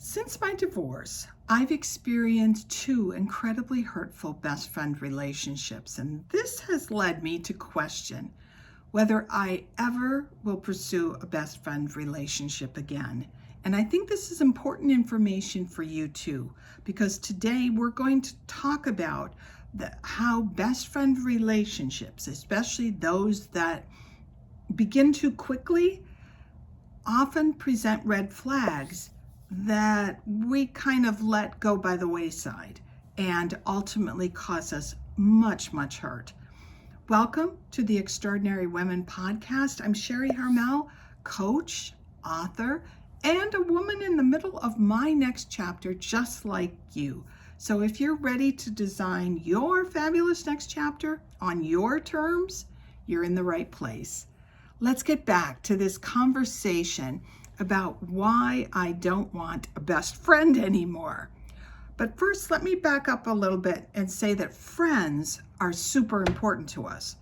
Since my divorce, I've experienced two incredibly hurtful best friend relationships, and this has led me to question whether I ever will pursue a best friend relationship again. And I think this is important information for you too, because today we're going to talk about how best friend relationships, especially those that begin too quickly, often present red flags that we kind of let go by the wayside and ultimately cause us much hurt. Welcome to the Extraordinary Women podcast. I'm Sharri Harmel, coach, author, and a woman in the middle of my next chapter, just like you. So if you're ready to design your fabulous next chapter on your terms, you're in the right place. Let's get back to this conversation about why I don't want a best friend anymore. But first, let me back up a little bit and say that friends are super important to us.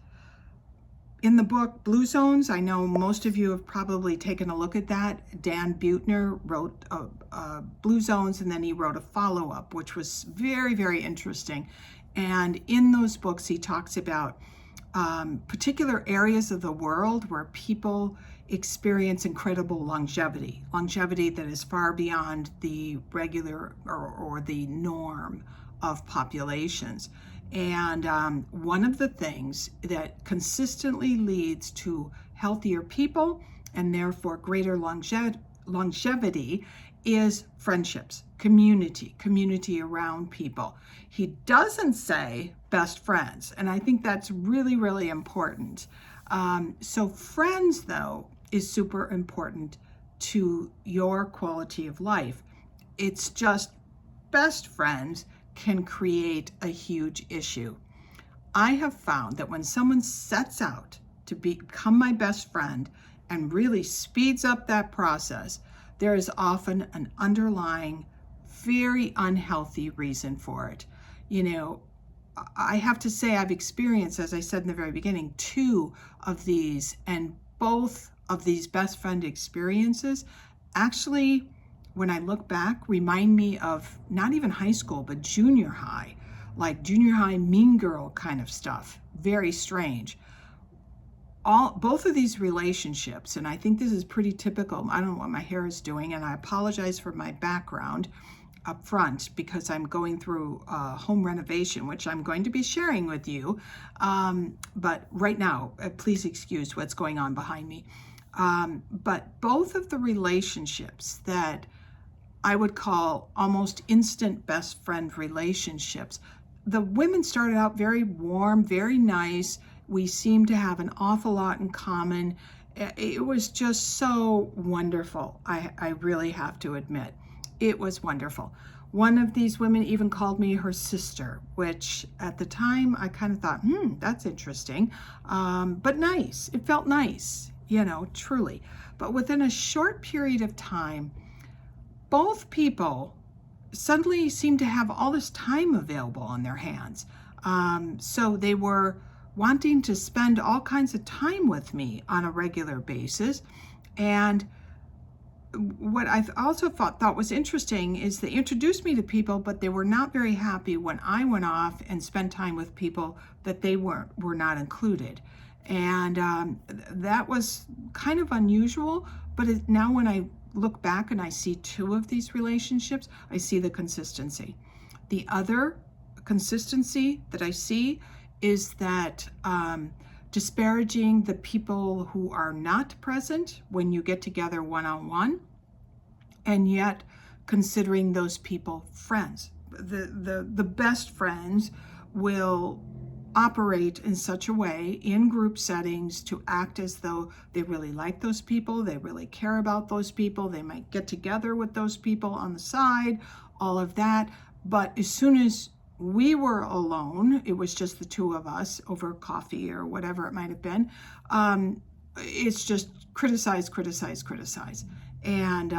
In the book Blue Zones, I know most of you have probably taken a look at that. Dan Buettner wrote Blue Zones, and then he wrote a follow-up, which was very interesting. And in those books, he talks about particular areas of the world where people experience incredible longevity that is far beyond the regular or the norm of populations. And one of the things that consistently leads to healthier people and therefore greater longevity is friendships, community around people. He doesn't say best friends, and I think that's really important. So friends, though, is super important to your quality of life. It's just best friends can create a huge issue. I have found that when someone sets out to become my best friend and really speeds up that process, there is often an underlying, very unhealthy reason for it. You know, I have to say I've experienced, as I said in the very beginning, two of these, and both of these best friend experiences actually, when I look back, remind me of not even high school, but junior high, like junior high mean girl kind of stuff. Very strange. Both of these relationships, and I think this is pretty typical. I don't know what my hair is doing, and I apologize for my background up front because I'm going through home renovation, which I'm going to be sharing with you. But right now, please excuse what's going on behind me. But both of the relationships that I would call almost instant best friend relationships, the women started out very warm, very nice. We seemed to have an awful lot in common. It was just so wonderful. I really have to admit, it was wonderful. One of these women even called me her sister, which at the time I kind of thought, that's interesting, but nice. It felt nice, truly. But within a short period of time, both people suddenly seemed to have all this time available on their hands. So they were wanting to spend all kinds of time with me on a regular basis. And what I also thought was interesting is they introduced me to people, but they were not very happy when I went off and spent time with people that they were not included. And that was kind of unusual, but now when I look back and I see two of these relationships, I see the consistency. The other consistency that I see is that disparaging the people who are not present when you get together one-on-one, and yet considering those people friends. The best friends will operate in such a way in group settings to act as though they really like those people, they really care about those people, they might get together with those people on the side, all of that. But as soon as we were alone, it was just the two of us over coffee or whatever it might have been, it's just criticize. And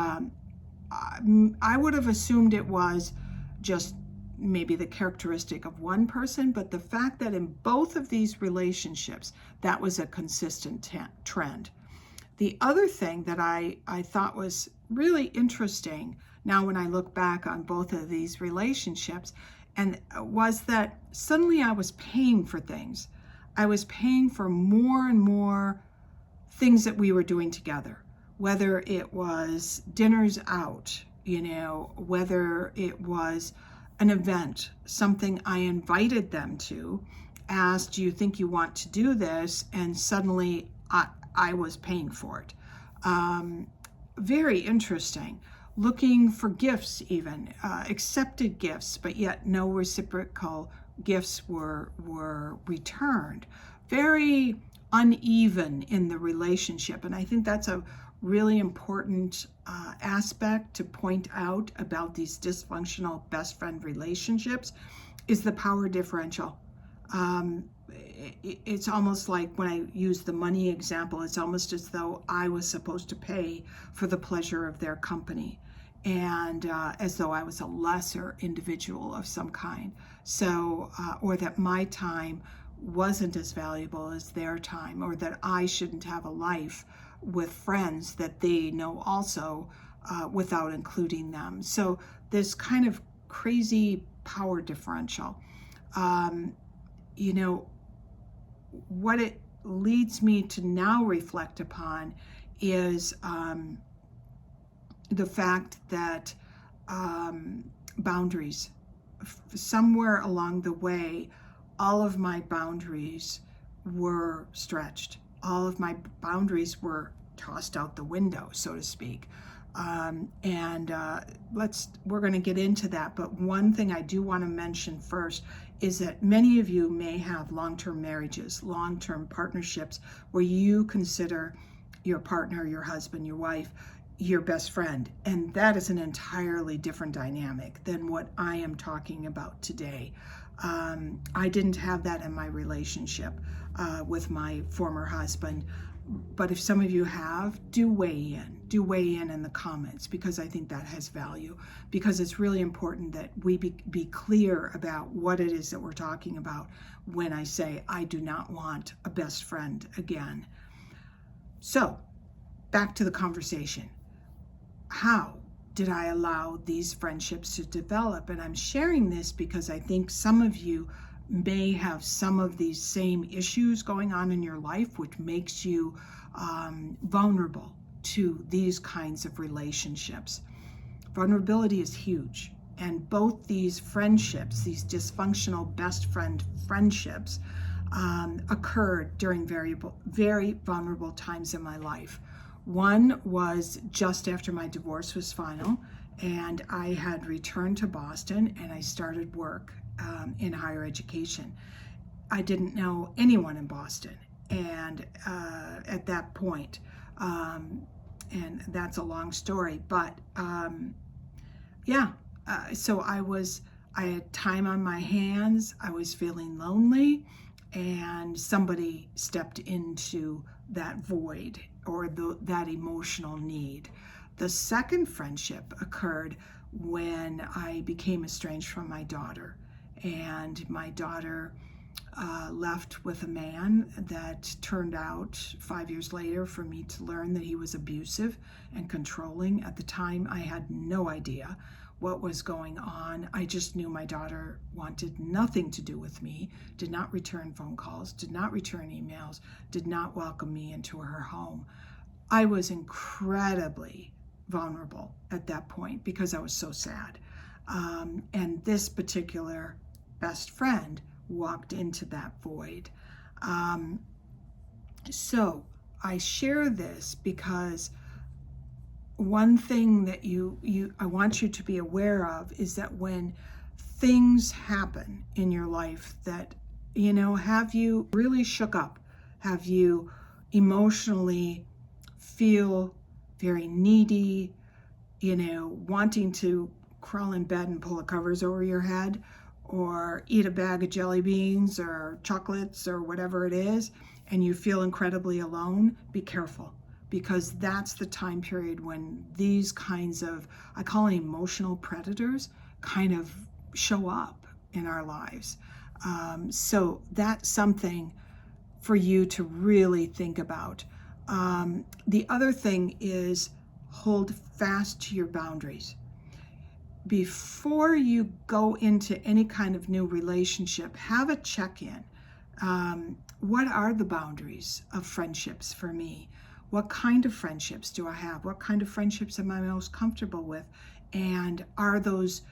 I would have assumed it was just maybe the characteristic of one person, but the fact that in both of these relationships, that was a consistent trend. The other thing that I thought was really interesting now when I look back on both of these relationships, and was that suddenly I was paying for things. I was paying for more and more things that we were doing together, whether it was dinners out, whether it was an event, something I invited them to, asked, do you think you want to do this? And suddenly I was paying for it. Very interesting. Looking for gifts, even accepted gifts, but yet no reciprocal gifts were returned. Very uneven in the relationship, and I think that's a really important aspect to point out about these dysfunctional best friend relationships is the power differential. It's almost like when I use the money example, it's almost as though I was supposed to pay for the pleasure of their company, and as though I was a lesser individual of some kind. So, or that my time wasn't as valuable as their time, or that I shouldn't have a life with friends that they know also without including them. So this kind of crazy power differential. What it leads me to now reflect upon is the fact that boundaries, somewhere along the way, all of my boundaries were stretched. All of my boundaries were tossed out the window, so to speak. We're going to get into that. But one thing I do want to mention first is that many of you may have long-term marriages, long-term partnerships, where you consider your partner, your husband, your wife, your best friend. And that is an entirely different dynamic than what I am talking about today. I didn't have that in my relationship with my former husband. But if some of you have, do weigh in the comments, because I think that has value, because it's really important that we be clear about what it is that we're talking about when I say I do not want a best friend again. So back to the conversation. How did I allow these friendships to develop? And I'm sharing this because I think some of you may have some of these same issues going on in your life, which makes you vulnerable to these kinds of relationships. Vulnerability is huge. And both these friendships, these dysfunctional best friend friendships, occurred during very, very vulnerable times in my life. One was just after my divorce was final, and I had returned to Boston and I started work in higher education. I didn't know anyone in Boston, and at that point, and that's a long story, but so I had time on my hands, I was feeling lonely, and somebody stepped into that void or that emotional need. The second friendship occurred when I became estranged from my daughter, and my daughter left with a man that turned out 5 years later for me to learn that he was abusive and controlling. At the time, I had no idea what was going on. I just knew my daughter wanted nothing to do with me, did not return phone calls, did not return emails, did not welcome me into her home. I was incredibly vulnerable at that point because I was so sad. And this particular best friend walked into that void. So I share this because one thing that I want you to be aware of is that when things happen in your life that, have you really shook up, have you emotionally feel very needy, wanting to crawl in bed and pull the covers over your head, or eat a bag of jelly beans or chocolates or whatever it is, and you feel incredibly alone, be careful, because that's the time period when these kinds of, I call it emotional predators, kind of show up in our lives. So that's something for you to really think about. The other thing is hold fast to your boundaries. before you go into any kind of new relationship, have a check-in. What are the boundaries of friendships for me? What kind of friendships do I have? What kind of friendships am I most comfortable with? And are those,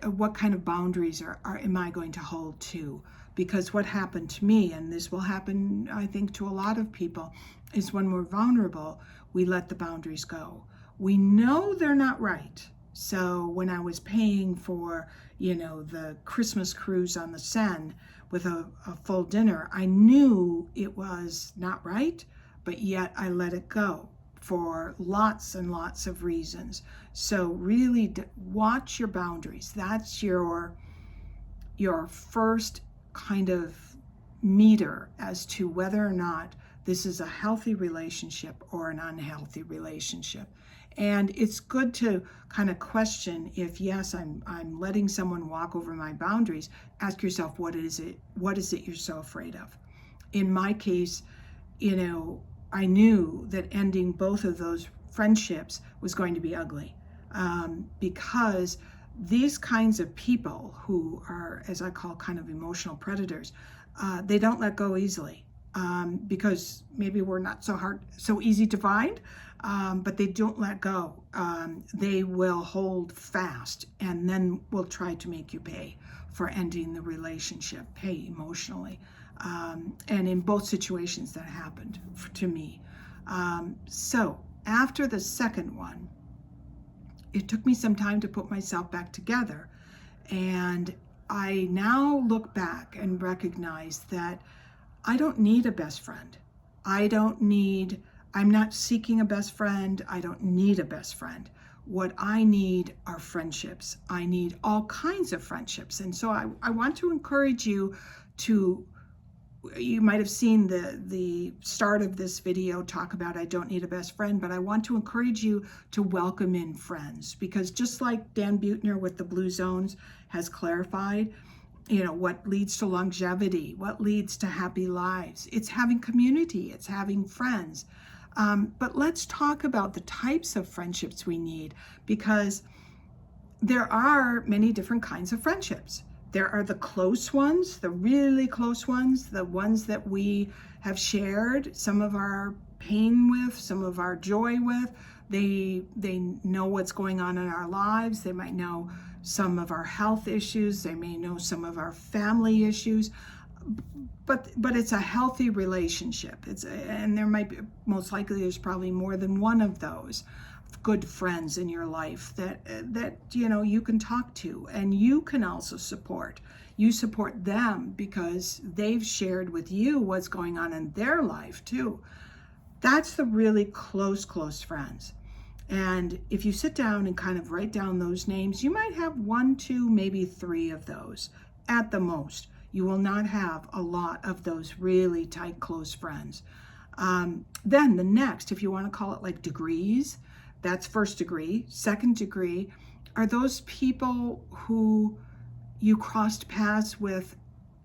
what kind of boundaries am I going to hold to? Because what happened to me, and this will happen, I think, to a lot of people, is when we're vulnerable, we let the boundaries go. We know they're not right. So when I was paying for, the Christmas cruise on the Seine with a full dinner, I knew it was not right, but yet I let it go for lots and lots of reasons. So really watch your boundaries. That's your first kind of meter as to whether or not this is a healthy relationship or an unhealthy relationship. And it's good to kind of question if, yes, I'm letting someone walk over my boundaries. Ask yourself, what is it you're so afraid of? In my case, I knew that ending both of those friendships was going to be ugly, because these kinds of people who are, as I call, kind of emotional predators, they don't let go easily, because maybe we're not so easy to find, but they don't let go. They will hold fast and then will try to make you pay for ending the relationship, pay emotionally. And in both situations that happened to me. So after the second one, it took me some time to put myself back together. And I now look back and recognize that I don't need a best friend. I'm not seeking a best friend. I don't need a best friend. What I need are friendships. I need all kinds of friendships. And so I want to encourage you to, you might have seen the start of this video talk about I don't need a best friend, but I want to encourage you to welcome in friends, because just like Dan Buettner with the Blue Zones has clarified, what leads to longevity, what leads to happy lives. It's having community, it's having friends. But let's talk about the types of friendships we need, because there are many different kinds of friendships. There are the close ones, the really close ones, the ones that we have shared some of our pain with, some of our joy with. They know what's going on in our lives. They might know some of our health issues. They may know some of our family issues. But it's a healthy relationship. And there might be, most likely there's probably more than one of those good friends in your life that you can talk to, and you can also support. You support them because they've shared with you what's going on in their life too. That's the really close friends. And if you sit down and kind of write down those names, you might have 1, 2, maybe 3 of those at the most. You will not have a lot of those really tight, close friends. Then the next, if you want to call it like degrees, that's first degree. Second degree are those people who you crossed paths with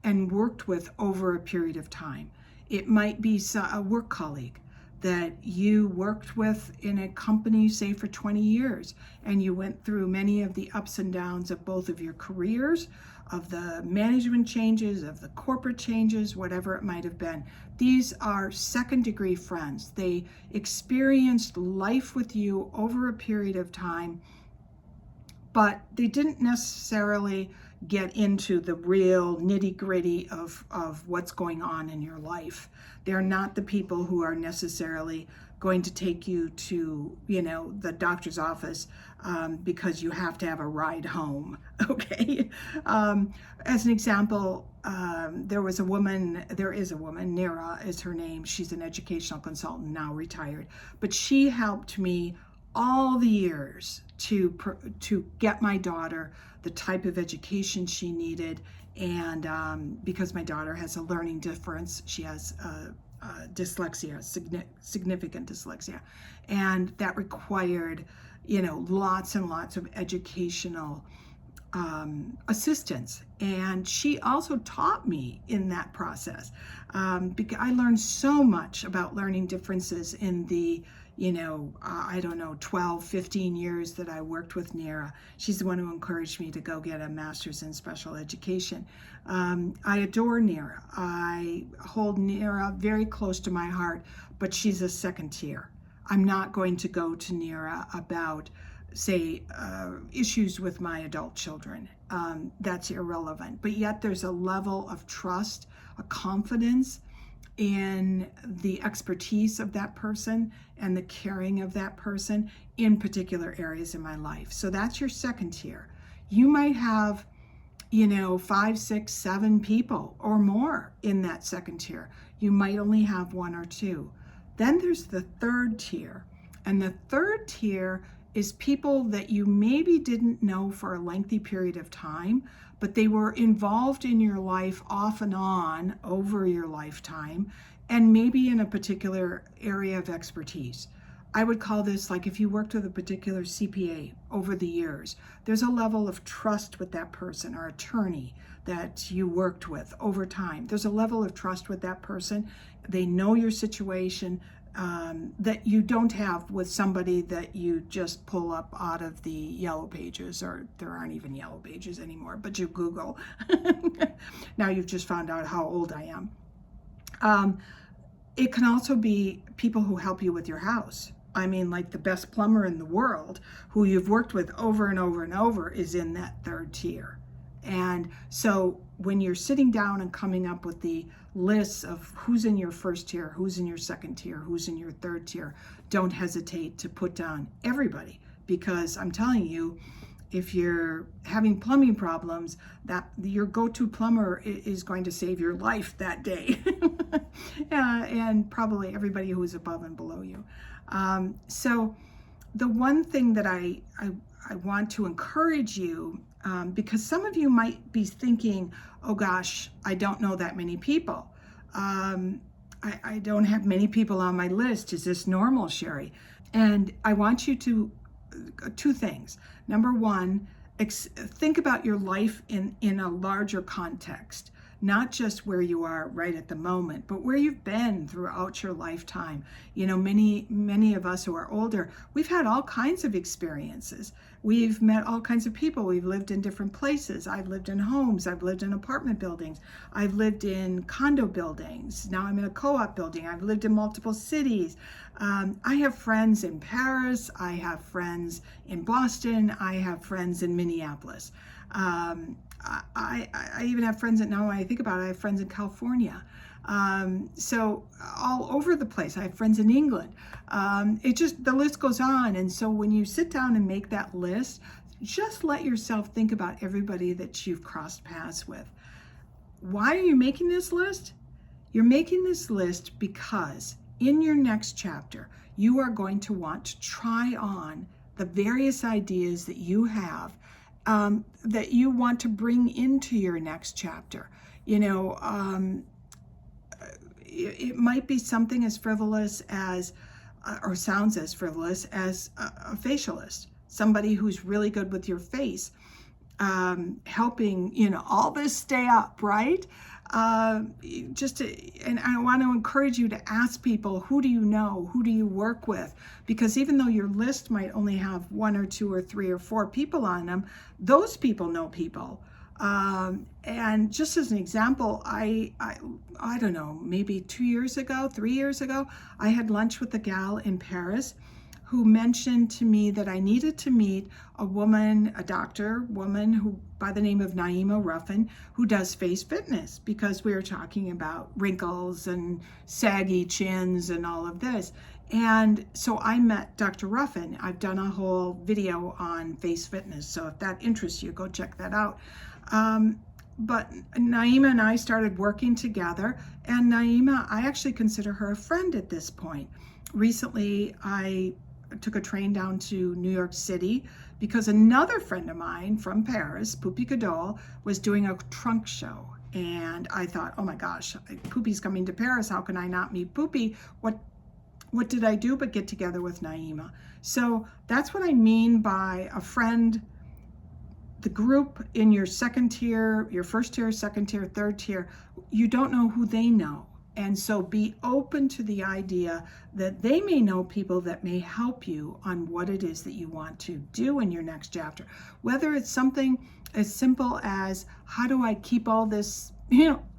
and worked with over a period of time. It might be a work colleague that you worked with in a company, say, for 20 years, and you went through many of the ups and downs of both of your careers, of the management changes, of the corporate changes, whatever it might have been. These are second degree friends. They experienced life with you over a period of time, but they didn't necessarily get into the real nitty-gritty of what's going on in your life. They're not the people who are necessarily going to take you to, the doctor's office because you have to have a ride home, okay? As an example, there is a woman, Nira is her name. She's an educational consultant, now retired, but she helped me all the years to get my daughter the type of education she needed. And because my daughter has a learning difference, she has dyslexia, significant dyslexia, and that required, lots and lots of educational assistance. And she also taught me in that process, because I learned so much about learning differences in the I don't know, 12, 15 years that I worked with Nira. She's the one who encouraged me to go get a master's in special education. I adore Nira. I hold Nira very close to my heart, but she's a second tier. I'm not going to go to Nira about, say, issues with my adult children. That's irrelevant. But yet there's a level of trust, a confidence in the expertise of that person and the caring of that person in particular areas in my life. So that's your second tier. You might have, 5, 6, 7 people or more in that second tier. You might only have 1 or 2. Then there's the third tier. And the third tier is people that you maybe didn't know for a lengthy period of time, but they were involved in your life off and on over your lifetime, and maybe in a particular area of expertise. I would call this like if you worked with a particular CPA over the years, there's a level of trust with that person or attorney that you worked with over time. There's a level of trust with that person. They know your situation that you don't have with somebody that you just pull up out of the yellow pages, or there aren't even yellow pages anymore, but you Google. Now you've just found out how old I am. It can also be people who help you with your house. I mean, like the best plumber in the world who you've worked with over and over and over is in that third tier. And so when you're sitting down and coming up with the lists of who's in your first tier, who's in your second tier, who's in your third tier, don't hesitate to put down everybody, because I'm telling you, if you're having plumbing problems, that your go-to plumber is going to save your life that day. And probably everybody who is above and below you. So the one thing that I want to encourage you, because some of you might be thinking, oh gosh, I don't know that many people. I don't have many people on my list. Is this normal, Sharri? And I want you to, 2 things. Number 1, think about your life in a larger context. Not just where you are right at the moment, but where you've been throughout your lifetime. Many of us who are older, we've had all kinds of experiences. We've met all kinds of people. We've lived in different places. I've lived in homes. I've lived in apartment buildings. I've lived in condo buildings. Now I'm in a co-op building. I've lived in multiple cities. I have friends in Paris. I have friends in Boston. I have friends in Minneapolis. I even have friends that, now when I think about it, I have friends in California. So all over the place. I have friends in England. The list goes on. And so when you sit down and make that list, just let yourself think about everybody that you've crossed paths with. Why are you making this list? You're making this list because in your next chapter, you are going to want to try on the various ideas that you have that you want to bring into your next chapter. It might be something as frivolous as, or sounds as frivolous as a facialist, somebody who's really good with your face, helping, all this stay up, right? And I want to encourage you to ask people, who do you know? Who do you work with? Because even though your list might only have 1 or 2 or 3 or 4 people on them, those people know people. And just as an example, I don't know, maybe 2 years ago, 3 years ago, I had lunch with a gal in Paris who mentioned to me that I needed to meet a woman, a doctor woman who by the name of Naima Ruffin, who does face fitness, because we were talking about wrinkles and saggy chins and all of this. And so I met Dr. Ruffin. I've done a whole video on face fitness, so if that interests you, go check that out. But Naima and I started working together, and Naima, I actually consider her a friend at this point. Recently, I took a train down to New York City because another friend of mine from Paris, Poopy Cadol, was doing a trunk show. And I thought, oh my gosh, Poopy's coming to Paris. How can I not meet Poopy? What did I do but get together with Naima? So that's what I mean by a friend. The group in your second tier, your first tier, second tier, third tier, you don't know who they know. And so be open to the idea that they may know people that may help you on what it is that you want to do in your next chapter. Whether it's something as simple as, how do I keep all this,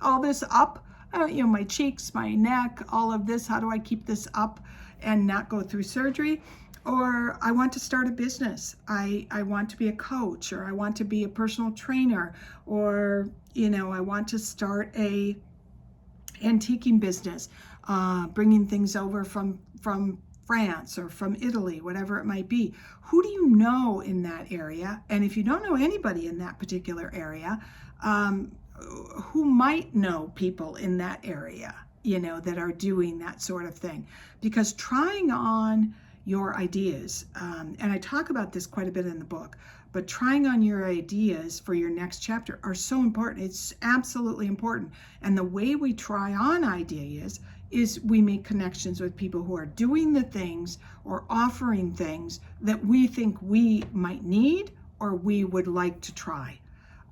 all this up, my cheeks, my neck, all of this, how do I keep this up and not go through surgery? Or I want to start a business. I want to be a coach, or I want to be a personal trainer, or, I want to start a antiquing business, bringing things over from France or from Italy, whatever it might be. Who do you know in that area? And if you don't know anybody in that particular area, who might know people in that area, that are doing that sort of thing? Because trying on your ideas, and I talk about this quite a bit in the book, but trying on your ideas for your next chapter are so important. It's absolutely important. And the way we try on ideas is we make connections with people who are doing the things or offering things that we think we might need or we would like to try.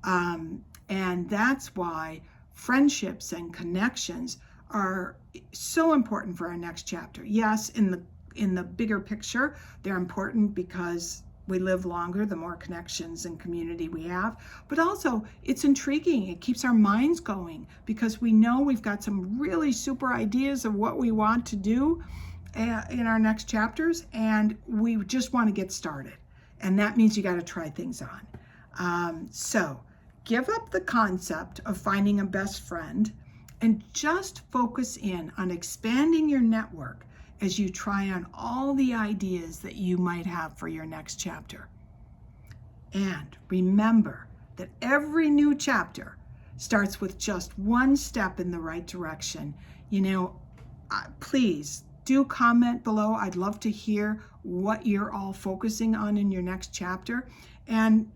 And that's why friendships and connections are so important for our next chapter. Yes, in the bigger picture, they're important because we live longer the more connections and community we have. But also, it's intriguing. It keeps our minds going because we know we've got some really super ideas of what we want to do in our next chapters, and we just want to get started. And that means you got to try things on. So give up the concept of finding a best friend and just focus in on expanding your network as you try on all the ideas that you might have for your next chapter. And remember that every new chapter starts with just one step in the right direction. Please do comment below. I'd love to hear what you're all focusing on in your next chapter. And,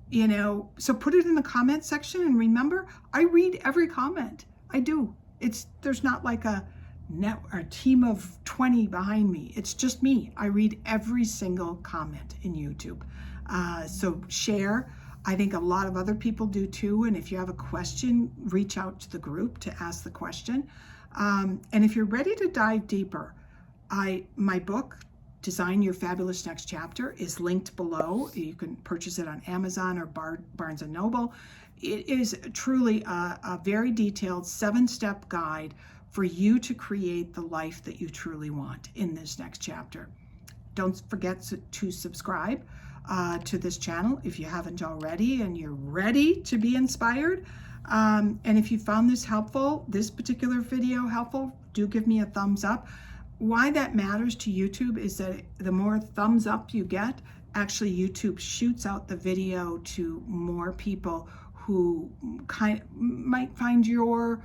so put it in the comment section. And remember, I read every comment. I do. There's not like a team of 20 behind me. It's just me. I read every single comment in YouTube. So share. I think a lot of other people do too. And if you have a question, reach out to the group to ask the question. And if you're ready to dive deeper, my book, Design Your Fabulous Next Chapter, is linked below. You can purchase it on Amazon or Barnes & Noble. It is truly a very detailed 7-step guide for you to create the life that you truly want in this next chapter. Don't forget to subscribe to this channel if you haven't already and you're ready to be inspired. And if you found this particular video helpful, do give me a thumbs up. Why that matters to YouTube is that the more thumbs up you get, actually YouTube shoots out the video to more people who might find your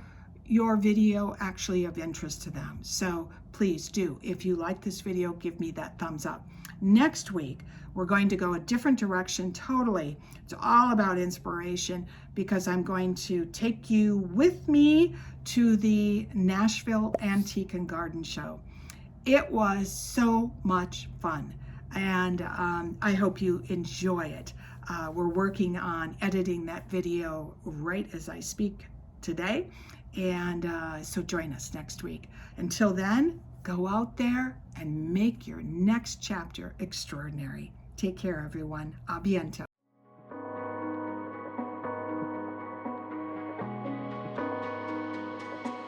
video actually of interest to them. So please do, if you like this video, give me that thumbs up. Next week, we're going to go a different direction totally. It's all about inspiration because I'm going to take you with me to the Nashville Antique and Garden Show. It was so much fun, and I hope you enjoy it. We're working on editing that video right as I speak today. And so join us next week. Until then, go out there and make your next chapter extraordinary. Take care, everyone. A bientôt.